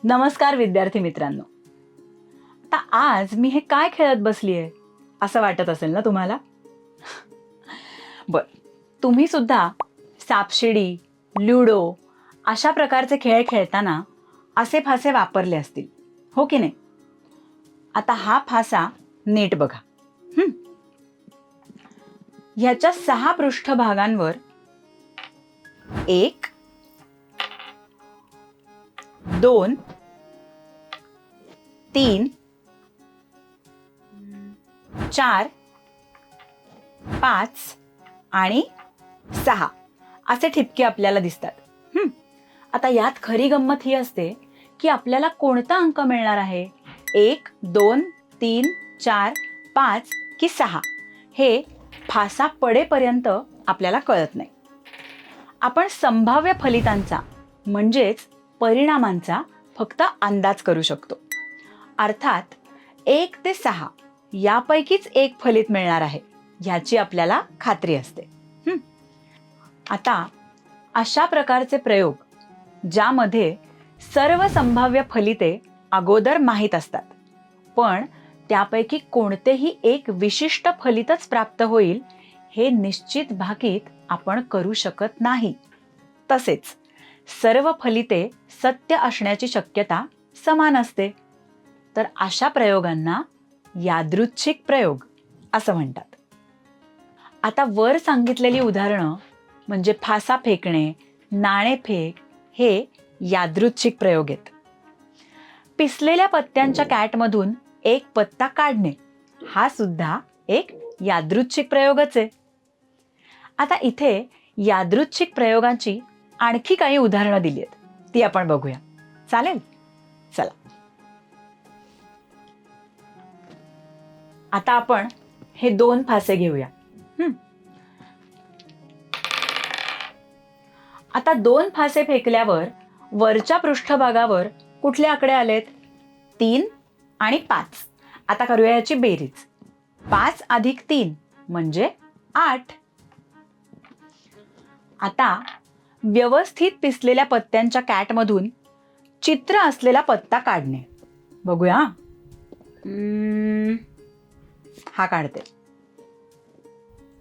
नमस्कार विद्यार्थी मित्रांनो. आता आज मी हे काय खेळत बसलीये असं वाटत असेल ना तुम्हाला? बर, तुम्ही सुद्धा सापशिडी, ल्युडो अशा प्रकारचे खेळ खेळताना असे फासे वापरले असतील, हो की नाही? आता हा फासा नीट बघा. ह्याच्या 6 पृष्ठभागांवर 1 2 3 4 5 आणि 6 असे ठिपके आपल्याला दिसतात. आता यात खरी गंमत ही असते की आपल्याला कोणता अंक मिळणार आहे, 1 2 3 4 5 की 6 हे फासा पडेपर्यंत आपल्याला कळत नाही. आपण संभाव्य फलितांचा म्हणजेच परिणामांचा फक्त अंदाज करू शकतो. अर्थात 1 ते 6 यापैकीच एक फलित मिळणार आहे ह्याची आपल्याला खात्री असते. आता अशा प्रकारचे प्रयोग ज्यामध्ये सर्व संभाव्य फलिते अगोदर माहीत असतात, पण त्यापैकी कोणतेही एक विशिष्ट फलितच प्राप्त होईल हे निश्चित भाकीत आपण करू शकत नाही. तसेच सर्व फलिते सत्य असण्याची शक्यता समान असते. तर अशा प्रयोगांना यादृच्छिक प्रयोग असं म्हणतात. आता वर सांगितलेली उदाहरणं म्हणजे फासा फेकणे, नाणेफेक हे यादृच्छिक प्रयोग आहेत. पिसलेल्या पत्त्यांच्या कॅटमधून एक पत्ता काढणे हा सुद्धा एक यादृच्छिक प्रयोगच आहे. आता इथे यादृच्छिक प्रयोगांची आणखी काही उदाहरणं दिली आहेत, ती आपण बघूया. चालेल? चला. आता आपण हे 2 फासे घेऊया. आता 2 फासे फेकल्यावर वरच्या पृष्ठभागावर कुठले आकडे आलेत? 3 आणि 5. आता करूया याची बेरीज. 5 अधिक 3 म्हणजे 8. आता व्यवस्थित पिसलेल्या पत्त्यांच्या कॅटमधून चित्र असलेला पत्ता काढणे. बघूया. हा काढते.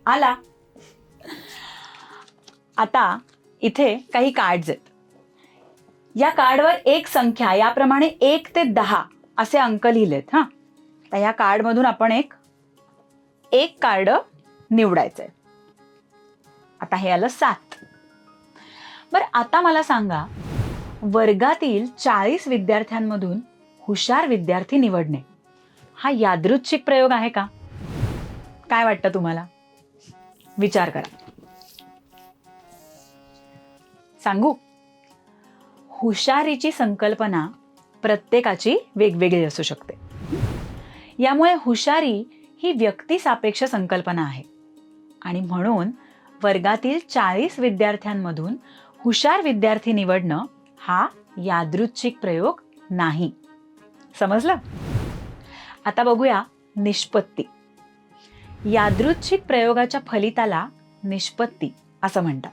आला. आता इथे काही कार्ड्स आहेत. या कार्डवर एक संख्या याप्रमाणे 1 ते 10 असे अंक लिहिलेत. तर या कार्डमधून आपण एक कार्ड निवडायचंय. आता हे आलं 7. बरं, आता मला सांगा, वर्गातील 40 विद्यार्थ्यांमधून हुशार विद्यार्थी निवडणे हा यादृच्छिक प्रयोग आहे का? काय वाटतं तुम्हाला? विचार करा. सांगू? हुशारीची संकल्पना प्रत्येकाची वेगवेगळी असू शकते. यामुळे हुशारी ही व्यक्तिसापेक्ष संकल्पना आहे आणि म्हणून वर्गातील 40 विद्यार्थ्यांमधून हुशार विद्यार्थी निवडणं हा यादृच्छिक प्रयोग नाही. समजलं? आता बघूया निष्पत्ती. यादृच्छिक प्रयोगाच्या फलिताला निष्पत्ती असं म्हणतात.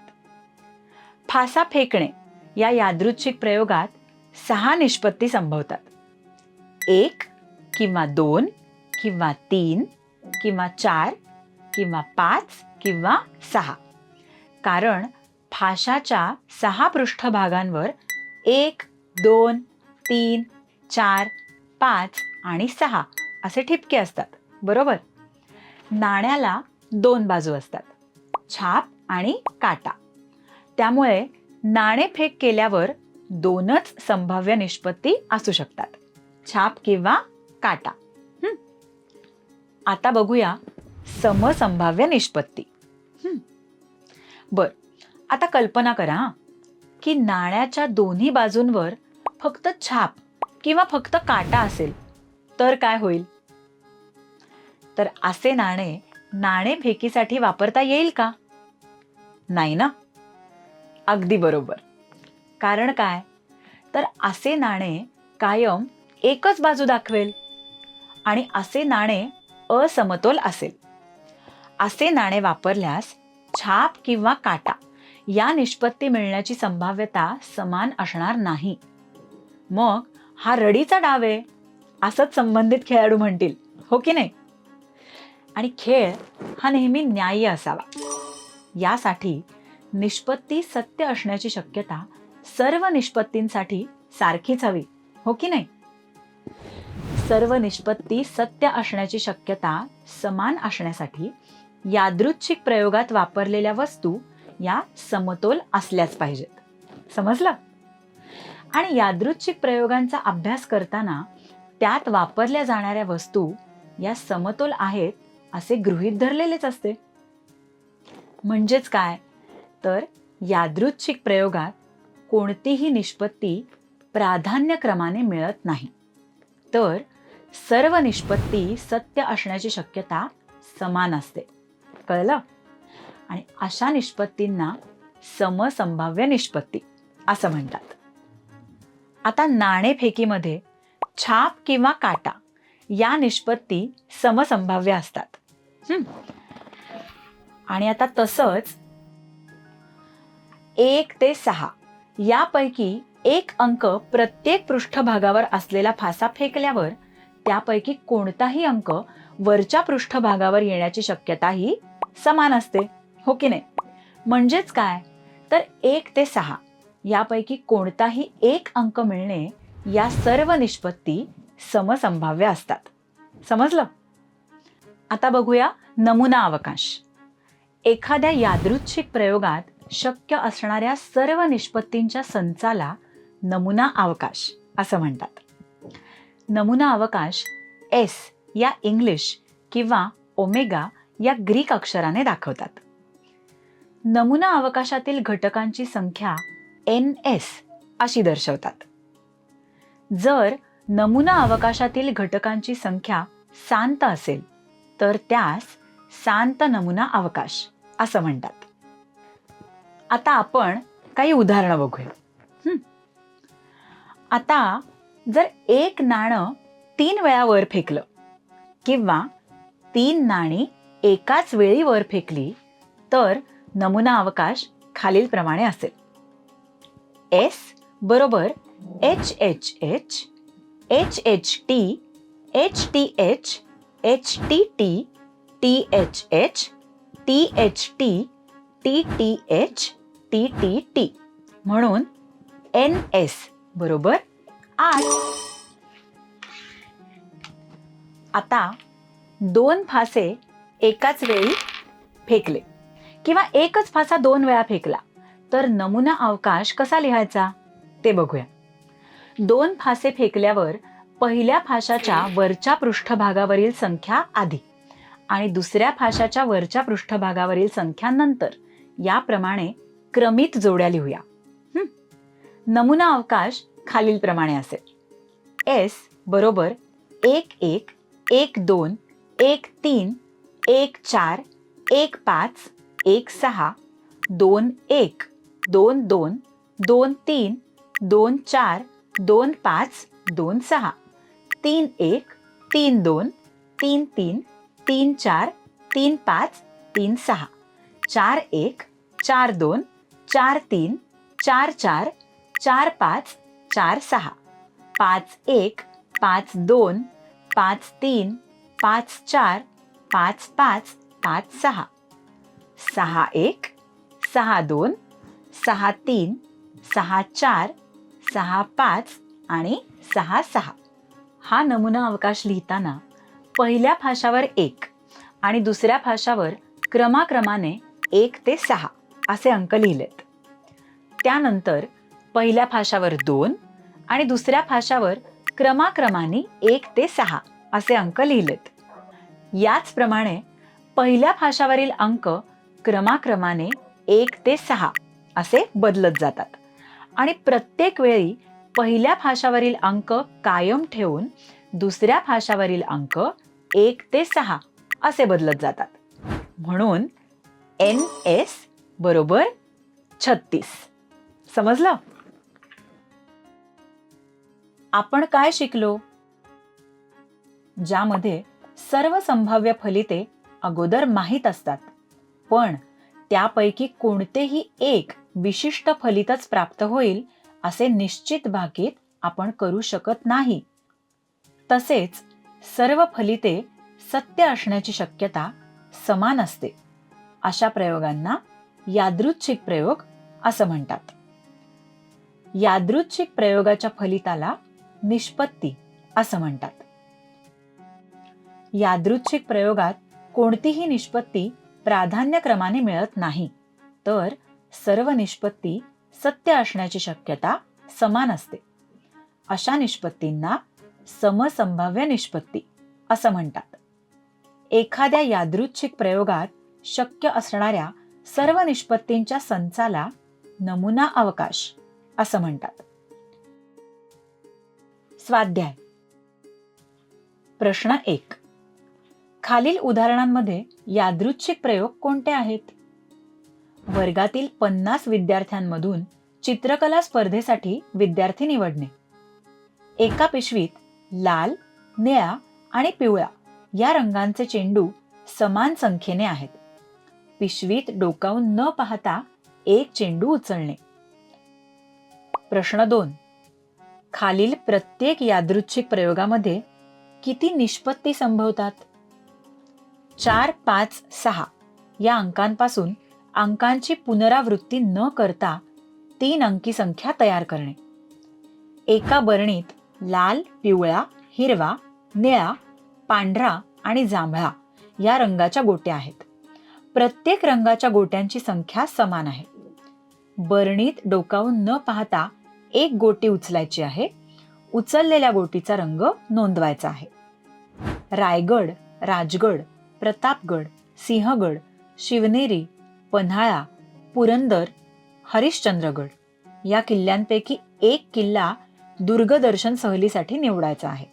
फासा फेकणे या यादृच्छिक प्रयोगात 6 निष्पत्ती संभवतात. 1 किंवा 2 किंवा 3 किंवा 4 किंवा 5 किंवा 6. कारण फाशाच्या 6 पृष्ठभागांवर 1 2 3 4 5 आणि 6 असे ठिपके असतात. बरोबर? नाण्याला 2 बाजू असतात, छाप आणि काटा. त्यामुळे नाणेफेक केल्यावर 2च संभाव्य निष्पत्ती असू शकतात, छाप किंवा काटा. आता बघूया समसंभाव्य निष्पत्ती. बर, आता कल्पना करा की नाण्याच्या दोन्ही बाजूंवर फक्त छाप किंवा फक्त काटा असेल तर काय होईल? तर असे नाणेफेकीसाठी वापरता येईल का? नाही ना? अगदी बरोबर. कारण काय? तर असे नाणे कायम एकच बाजू दाखवेल आणि असे नाणे असमतोल असेल. असे नाणे वापरल्यास छाप किंवा काटा या निष्पत्ती मिळण्याची संभाव्यता समान असणार नाही. मग हा रडीचा डाव आहे असंच संबंधित खेळाडू म्हणतील, हो की नाही? आणि खेळ हा नेहमी न्याय्य असावा, यासाठी निष्पत्ती सत्य असण्याची शक्यता सर्व निष्पत्तींसाठी सारखीच हवी, हो की नाही? सर्व निष्पत्ती सत्य असण्याची शक्यता समान असण्यासाठी यादृच्छिक प्रयोगात वापरलेल्या वस्तू या समतोल असल्याच पाहिजेत. समजलं? आणि यादृच्छिक प्रयोगांचा अभ्यास करताना त्यात वापरल्या जाणाऱ्या वस्तू या समतोल आहेत असे गृहीत धरलेलेच असते. म्हणजेच काय, तर यादृच्छिक प्रयोगात कोणतीही निष्पत्ती प्राधान्यक्रमाने मिळत नाही, तर सर्व निष्पत्ती सत्य असण्याची शक्यता समान असते. कळलं? आणि अशा निष्पत्तींना समसंभाव्य निष्पत्ती असं म्हणतात. आता नाणेफेकीमध्ये छाप किंवा काटा या निष्पत्ती समसंभाव्य असतात. आणि आता तसंच 1 ते 6 यापैकी एक अंक प्रत्येक पृष्ठभागावर असलेला फासा फेकल्यावर त्यापैकी कोणताही अंक वरच्या पृष्ठभागावर येण्याची शक्यता ही समान असते, हो की नाही? म्हणजेच काय, तर 1 ते 6 यापैकी कोणताही एक अंक मिळणे या सर्व निष्पत्ती समसंभाव्य असतात. समजलं? आता बघूया नमुना अवकाश. एखाद्या यादृच्छिक प्रयोगात शक्य असणाऱ्या सर्व निष्पत्तींच्या संचाला नमुना अवकाश असं म्हणतात. नमुना अवकाश एस या इंग्लिश किंवा ओमेगा या ग्रीक अक्षराने दाखवतात. नमुना अवकाशातील घटकांची संख्या NS अशी दर्शवतात. जर नमुना अवकाशातील घटकांची संख्या शांत असेल तर त्यास शांत नमुना अवकाश असं म्हणतात. आता आपण काही उदाहरणं बघूया. आता जर एक नाणं 3 वेळा वर फेकलं किंवा 3 नाणी एकाच वेळी वर फेकली तर नमुना अवकाश खालीलप्रमाणे असेल. S बरोबर HHH, HHT, HTH, HTT, THH, THT, TTH, TTT. म्हणून NS बरोबर 8. आता 2 फासे एकाच वेळी फेकले किंवा एकच फासा 2 वेळा फेकला तर नमुना अवकाश कसा लिहायचा ते बघूया. 2 फासे फेकल्यावर पहिल्या फाशाच्या वरच्या पृष्ठभागावरील संख्या आधी आणि दुसऱ्या फाशाच्या वरच्या पृष्ठभागावरील संख्या नंतर याप्रमाणे क्रमित जोड्या लिहूया. नमुना अवकाश खालीलप्रमाणे असेल. S बरोबर 1 1 1 2 1 3 1 4 1 5 1 6 2 1 2 2 2 3 2 4 2 5 2 6 3 1 3 2 3 3 3 4 3 5 3 6 4 1 4 2 4 3 4 4 4 5 4 6 5 1 5 2 5 3 5 4 5 5 5 6 6 1 6 2 6 3 6 4 6 5 आणि 6 6. हा नमुना अवकाश लिहिताना पहिल्या फाशावर 1 आणि दुसऱ्या फाशावर क्रमाक्रमाने 1 ते 6 असे अंक लिहिलेत. त्यानंतर पहिल्या फाशावर 2 आणि दुसऱ्या फाशावर क्रमाक्रमाने 1 ते 6 असे अंक लिहिलेत. याचप्रमाणे पहिल्या फाशावरील अंक क्रमाक्रमाने 1 ते 6 असे बदलत जातात आणि प्रत्येक वेळी पहिल्या फाशावरील अंक कायम ठेवून दुसऱ्या फाशावरील अंक 1 ते 6 असे बदलत जातात. म्हणून NS बरोबर 36. समजलं? आपण काय शिकलो? ज्यामध्ये सर्व संभाव्य फलिते अगोदर माहीत असतात, पण त्यापैकी कोणतेही एक विशिष्ट फलितच प्राप्त होईल असे निश्चित भाकीत आपण करू शकत नाही. तसेच सर्व फलिते सत्य असण्याची शक्यता समान असते. अशा प्रयोगांना यादृच्छिक प्रयोग असं म्हणतात. यादृच्छिक प्रयोगाच्या फलिताला निष्पत्ती असं म्हणतात. यादृच्छिक प्रयोगात कोणतीही निष्पत्ती प्राधान्यक्रमाने मिळत नाही, तर सर्व निष्पत्ती सत्य असण्याची शक्यता समान असते. अशा निष्पत्तींना समसंभाव्य निष्पत्ती असं म्हणतात. एखाद्या यादृच्छिक प्रयोगात शक्य असणाऱ्या सर्व निष्पत्तींच्या संचाला नमुना अवकाश असं म्हणतात. स्वाध्याय प्रश्न 1. खालील उदाहरणांमध्ये यादृच्छिक प्रयोग कोणते आहेत? वर्गातील 50 विद्यार्थ्यांमधून चित्रकला स्पर्धेसाठी विद्यार्थी निवडणे. एका पिशवीत लाल, निळा आणि पिवळा या रंगांचे चेंडू समान संख्येने आहेत. पिशवीत डोकावून न पाहता एक चेंडू उचलणे. प्रश्न 2. खालील प्रत्येक यादृच्छिक प्रयोगामध्ये किती निष्पत्ती संभवतात? 4, 5, 6 या अंकांपासून अंकांची पुनरावृत्ती न करता 3 अंकी संख्या तयार करणे. एका बरणीत लाल, पिवळा, हिरवा, निळा, पांढरा आणि जांभळा या रंगाच्या गोट्या आहेत. प्रत्येक रंगाच्या गोट्यांची संख्या समान आहे. बरणीत डोकावून न पाहता एक गोटी उचलायची आहे. उचललेल्या गोटीचा रंग नोंदवायचा आहे. रायगड, राजगड, प्रतापगड, सिंहगड, शिवनेरी, पन्हाळा, पुरंदर, हरिश्चंद्रगड या किल्ल्यांपैकी एक किल्ला दुर्गदर्शन सहलीसाठी निवडायचा आहे.